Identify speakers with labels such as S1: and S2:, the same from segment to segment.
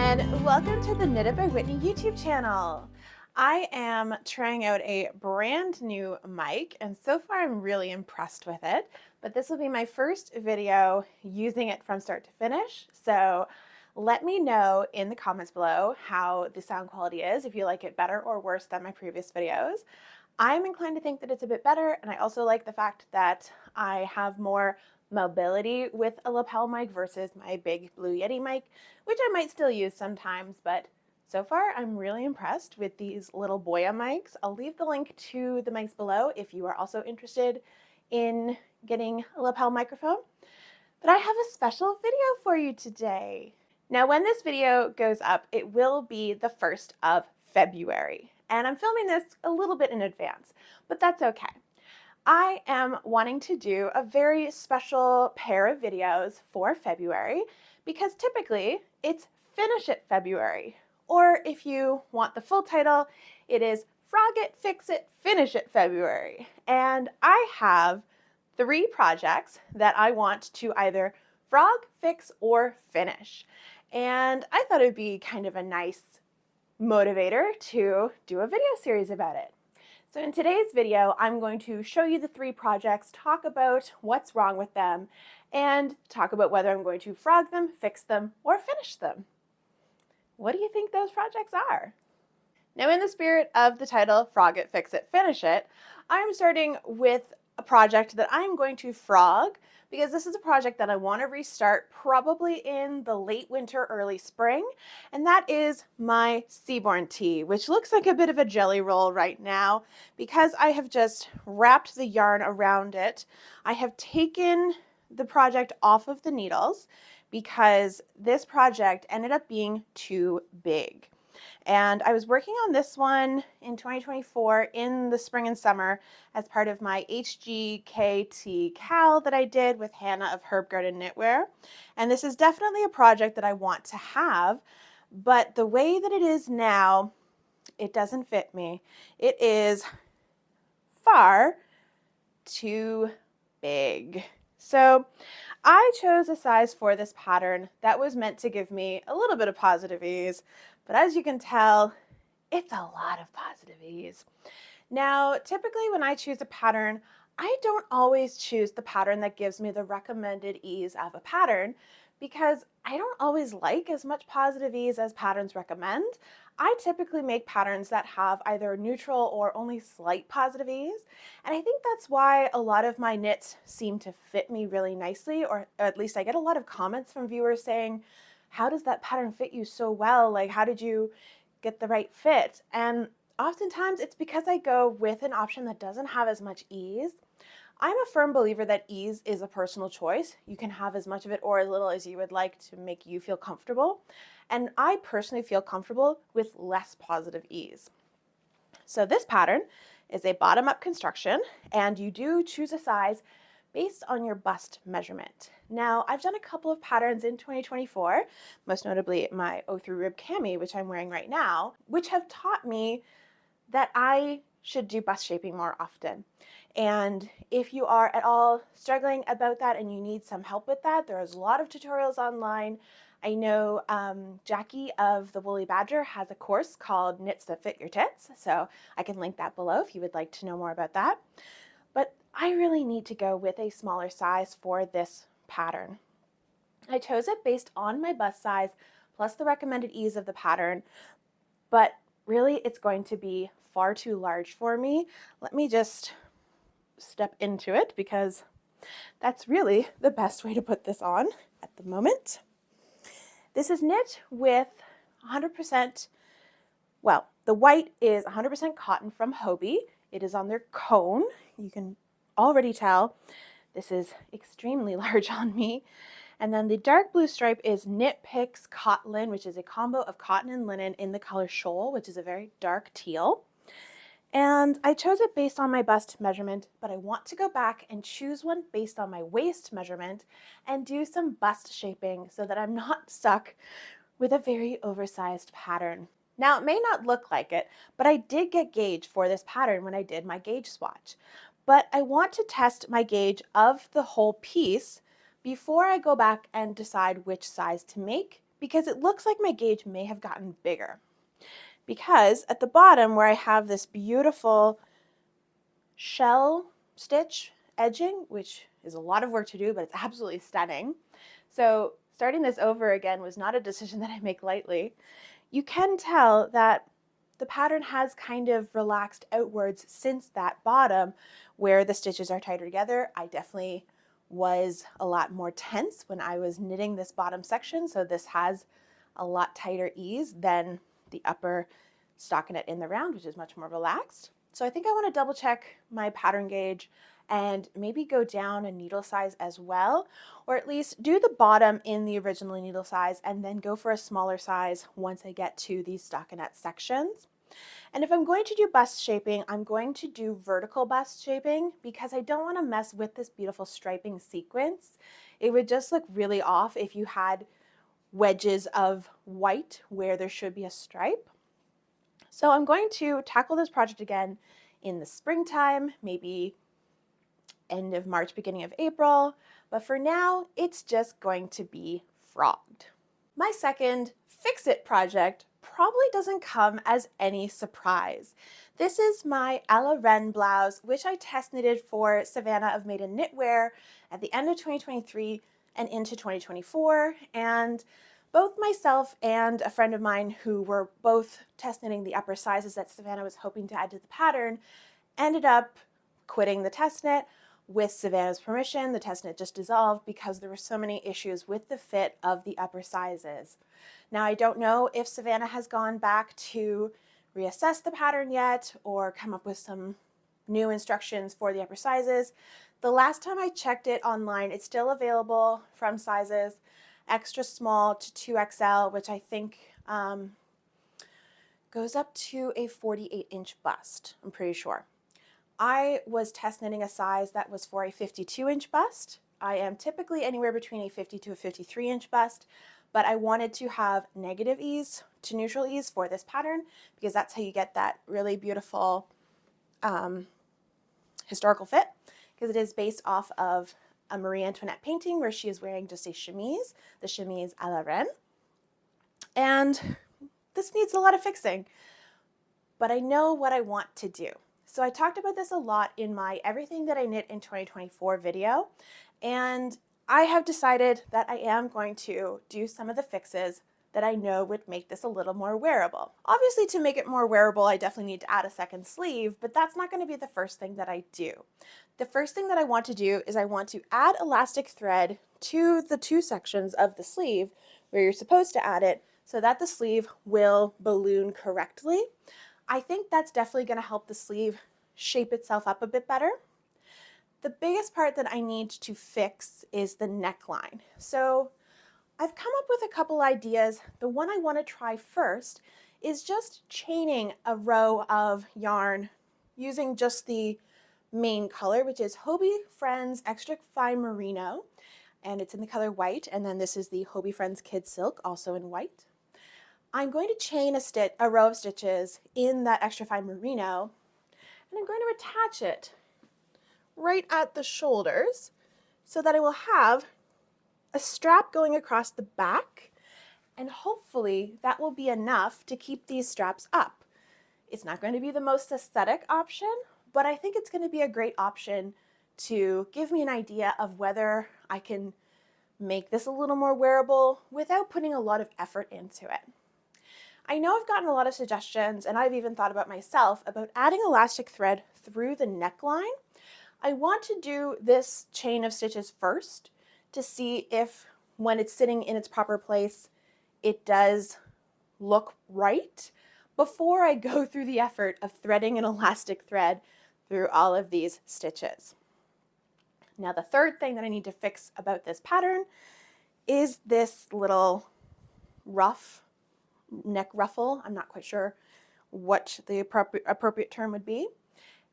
S1: and welcome to the Knitted by Whitney YouTube channel. I am trying out a brand new mic, and so far I'm really impressed with it, but this will be my first video using it from start to finish, so let me know in the comments below how the sound quality is, if you like it better or worse than my previous videos. I'm inclined to think that it's a bit better, and I also like the fact that I have more mobility with a lapel mic versus my big Blue Yeti mic, which I might still use sometimes, but so far I'm really impressed with these little Boya mics. I'll leave the link to the mics below if you are also interested in getting a lapel microphone. But I have a special video for you today. Now, when this video goes up, it will be the 1st of February, and I'm filming this a little bit in advance, but that's okay. I am wanting to do a very special pair of videos for February because typically it's Finish It February, or if you want the full title, it is Frog It, Fix It, Finish It February. And I have 3 projects that I want to either frog, fix, or finish. And I thought it would be kind of a nice motivator to do a video series about it. So in today's video, I'm going to show you the 3 projects, talk about what's wrong with them, and talk about whether I'm going to frog them, fix them, or finish them. What do you think those projects are? Now, in the spirit of the title, Frog It, Fix It, Finish It, I'm starting with a project that I'm going to frog because this is a project that I want to restart probably in the late winter, early spring, and that is my Seaborn Tee, which looks like a bit of a jelly roll right now because I have just wrapped the yarn around it. I have taken the project off of the needles because this project ended up being too big. And I was working on this one in 2024 in the spring and summer as part of my HGKT Cal that I did with Hannah of Herbgarden Knitwear. And this is definitely a project that I want to have, but the way that it is now, it doesn't fit me. It is far too big. So I chose a size for this pattern that was meant to give me a little bit of positive ease, but as you can tell, it's a lot of positive ease. Now, typically when I choose a pattern, I don't always choose the pattern that gives me the recommended ease of a pattern because I don't always like as much positive ease as patterns recommend. I typically make patterns that have either neutral or only slight positive ease, and I think that's why a lot of my knits seem to fit me really nicely, or at least I get a lot of comments from viewers saying, how does that pattern fit you so well? Like, how did you get the right fit? And oftentimes it's because I go with an option that doesn't have as much ease. I'm a firm believer that ease is a personal choice. You can have as much of it or as little as you would like to make you feel comfortable. And I personally feel comfortable with less positive ease. So this pattern is a bottom-up construction, and you do choose a size based on your bust measurement. Now, I've done a couple of patterns in 2024, most notably my 03 rib cami, which I'm wearing right now, which have taught me that I should do bust shaping more often. And if you are at all struggling about that and you need some help with that, there's a lot of tutorials online. I know Jackie of the Woolly Badger has a course called Knits That Fit Your Tits, so I can link that below if you would like to know more about that. But I really need to go with a smaller size for this pattern. I chose it based on my bust size plus the recommended ease of the pattern, but really it's going to be far too large for me. Let me just step into it because that's really the best way to put this on at the moment. This is knit with 100%, well, the white is 100% cotton from Hobbii. It is on their cone. You can already tell this is extremely large on me. And then the dark blue stripe is Knit Picks Cotlin, which is a combo of cotton and linen in the color Shoal, which is a very dark teal. And I chose it based on my bust measurement, but I want to go back and choose one based on my waist measurement and do some bust shaping so that I'm not stuck with a very oversized pattern. Now, it may not look like it, but I did get gauge for this pattern when I did my gauge swatch. But I want to test my gauge of the whole piece before I go back and decide which size to make because it looks like my gauge may have gotten bigger. Because at the bottom where I have this beautiful shell stitch edging, which is a lot of work to do, but it's absolutely stunning. So starting this over again was not a decision that I make lightly. You can tell that the pattern has kind of relaxed outwards since that bottom where the stitches are tighter together. I definitely was a lot more tense when I was knitting this bottom section, so this has a lot tighter ease than the upper stockinette in the round, which is much more relaxed. So I think I want to double check my pattern gauge and maybe go down a needle size as well, or at least do the bottom in the original needle size and then go for a smaller size once I get to these stockinette sections. And if I'm going to do bust shaping, I'm going to do vertical bust shaping because I don't want to mess with this beautiful striping sequence. It would just look really off if you had wedges of white where there should be a stripe. So I'm going to tackle this project again in the springtime, maybe end of March, beginning of April, but for now, it's just going to be frogged. My second fix-it project probably doesn't come as any surprise. This is my a la Reine blouse, which I test knitted for Savannah of Made in Knitwear at the end of 2023 and into 2024, and both myself and a friend of mine who were both test knitting the upper sizes that Savannah was hoping to add to the pattern ended up quitting the test knit. With Savannah's permission, the test knit just dissolved because there were so many issues with the fit of the upper sizes. Now, I don't know if Savannah has gone back to reassess the pattern yet or come up with some new instructions for the upper sizes. The last time I checked it online, it's still available from sizes extra small to 2XL, which I think goes up to a 48-inch bust, I'm pretty sure. I was test knitting a size that was for a 52-inch bust. I am typically anywhere between a 50 to a 53-inch bust, but I wanted to have negative ease to neutral ease for this pattern because that's how you get that really beautiful historical fit, because it is based off of a Marie Antoinette painting where she is wearing just a chemise, the chemise à la Reine. And this needs a lot of fixing, but I know what I want to do. So I talked about this a lot in my Everything That I Knit in 2024 video, and I have decided that I am going to do some of the fixes that I know would make this a little more wearable. Obviously, to make it more wearable, I definitely need to add a second sleeve, but that's not going to be the first thing that I do. The first thing that I want to do is I want to add elastic thread to the two sections of the sleeve where you're supposed to add it so that the sleeve will balloon correctly. I think that's definitely going to help the sleeve shape itself up a bit better. The biggest part that I need to fix is the neckline. So I've come up with a couple ideas. The one I want to try first is just chaining a row of yarn using just the main color, which is Hobie Friends Extra Fine Merino, and it's in the color white, and then this is the Hobie Friends Kid Silk, also in white. I'm going to chain a row of stitches in that extra fine merino, and I'm going to attach it right at the shoulders so that I will have a strap going across the back, and hopefully that will be enough to keep these straps up. It's not going to be the most aesthetic option, but I think it's going to be a great option to give me an idea of whether I can make this a little more wearable without putting a lot of effort into it. I know I've gotten a lot of suggestions, and I've even thought about myself about adding elastic thread through the neckline. I want to do this chain of stitches first to see if when it's sitting in its proper place, it does look right before I go through the effort of threading an elastic thread through all of these stitches. Now, the third thing that I need to fix about this pattern is this little ruff, neck ruffle. I'm not quite sure what the appropriate term would be.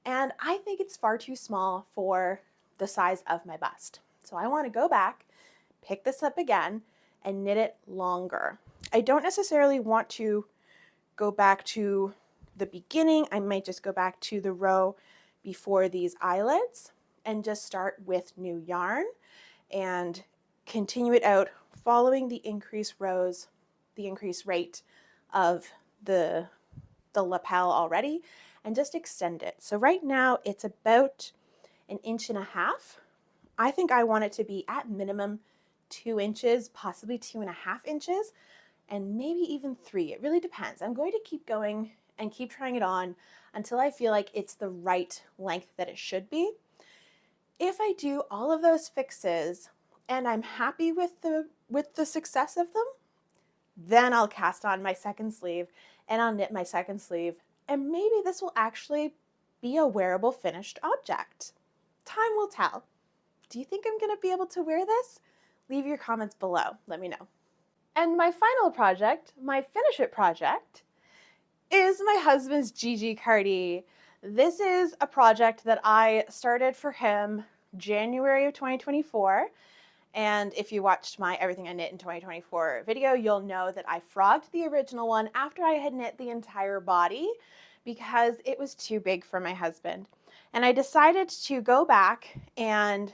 S1: And I think it's far too small for the size of my bust. So I want to go back, pick this up again, and knit it longer. I don't necessarily want to go back to the beginning. I might just go back to the row before these eyelets and just start with new yarn and continue it out following the increased rows the increased rate of the lapel already and just extend it. So right now it's about 1.5 inches. I think I want it to be at minimum 2 inches, possibly 2.5 inches, and maybe even 3. It really depends. I'm going to keep going and keep trying it on until I feel like it's the right length that it should be. If I do all of those fixes and I'm happy with the success of them, then I'll cast on my second sleeve and I'll knit my second sleeve, and maybe this will actually be a wearable finished object. Time will tell. Do you think I'm going to be able to wear this? Leave your comments below. Let me know. And my final project, my finish it project, is my husband's Gigi cardi. This is a project that I started for him January of 2024. And if you watched my Everything I Knit in 2024 video, you'll know that I frogged the original one after I had knit the entire body because it was too big for my husband. And I decided to go back and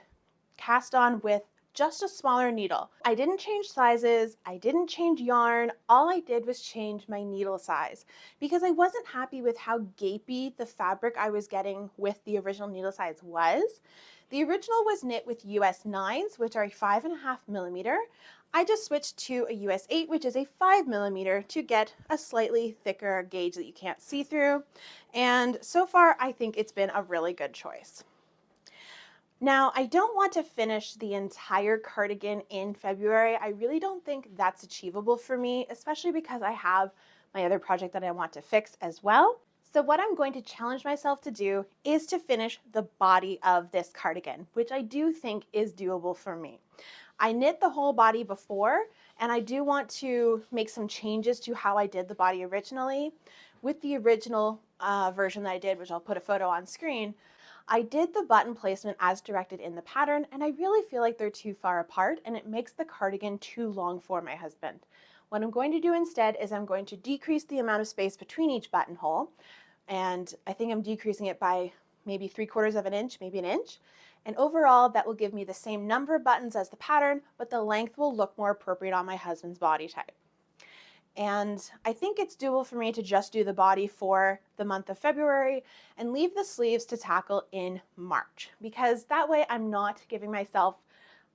S1: cast on with just a smaller needle. I didn't change sizes, I didn't change yarn, all I did was change my needle size because I wasn't happy with how gapey the fabric I was getting with the original needle size was. The original was knit with US 9s, which are a 5.5 millimeter. I just switched to a US 8, which is a 5 millimeter, to get a slightly thicker gauge that you can't see through. And so far, I think it's been a really good choice. Now, I don't want to finish the entire cardigan in February. I really don't think that's achievable for me, especially because I have my other project that I want to fix as well. So what I'm going to challenge myself to do is to finish the body of this cardigan, which I do think is doable for me. I knit the whole body before, and I do want to make some changes to how I did the body originally. With the original version that I did, which I'll put a photo on screen, I did the button placement as directed in the pattern, and I really feel like they're too far apart and it makes the cardigan too long for my husband. What I'm going to do instead is I'm going to decrease the amount of space between each buttonhole, and I think I'm decreasing it by maybe 3/4 of an inch, maybe an inch. And overall, that will give me the same number of buttons as the pattern, but the length will look more appropriate on my husband's body type. And I think it's doable for me to just do the body for the month of February and leave the sleeves to tackle in March, because that way I'm not giving myself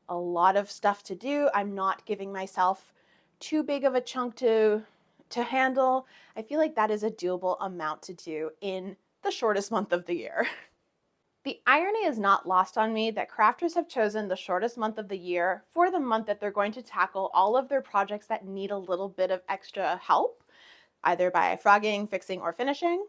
S1: a lot of stuff to do. I'm not giving myself too big of a chunk to handle. I feel like that is a doable amount to do in the shortest month of the year. The irony is not lost on me that crafters have chosen the shortest month of the year for the month that they're going to tackle all of their projects that need a little bit of extra help, either by frogging, fixing, or finishing.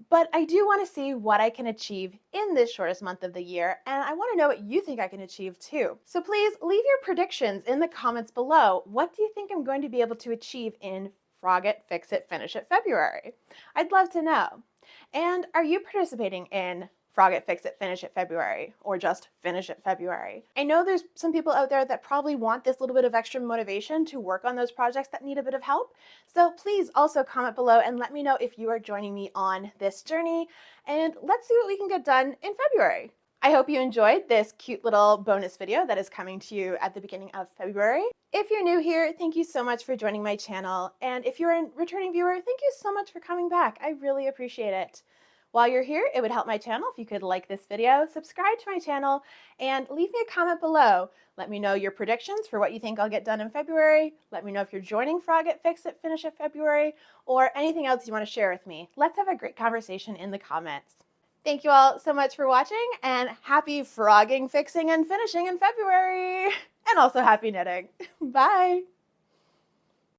S1: But I do want to see what I can achieve in this shortest month of the year, and I want to know what you think I can achieve too. So please leave your predictions in the comments below. What do you think I'm going to be able to achieve in Frog It, Fix It, Finish It February? I'd love to know. And are you participating in Frog It, Fix It, Finish It February, or just Finish It February? I know there's some people out there that probably want this little bit of extra motivation to work on those projects that need a bit of help. So please also comment below and let me know if you are joining me on this journey, and let's see what we can get done in February. I hope you enjoyed this cute little bonus video that is coming to you at the beginning of February. If you're new here, thank you so much for joining my channel. And if you're a returning viewer, thank you so much for coming back. I really appreciate it. While you're here, it would help my channel if you could like this video, subscribe to my channel, and leave me a comment below. Let me know your predictions for what you think I'll get done in February. Let me know if you're joining Frog It, Fix It, Finish It February, or anything else you want to share with me. Let's have a great conversation in the comments. Thank you all so much for watching, and happy frogging, fixing, and finishing in February! And also happy knitting. Bye!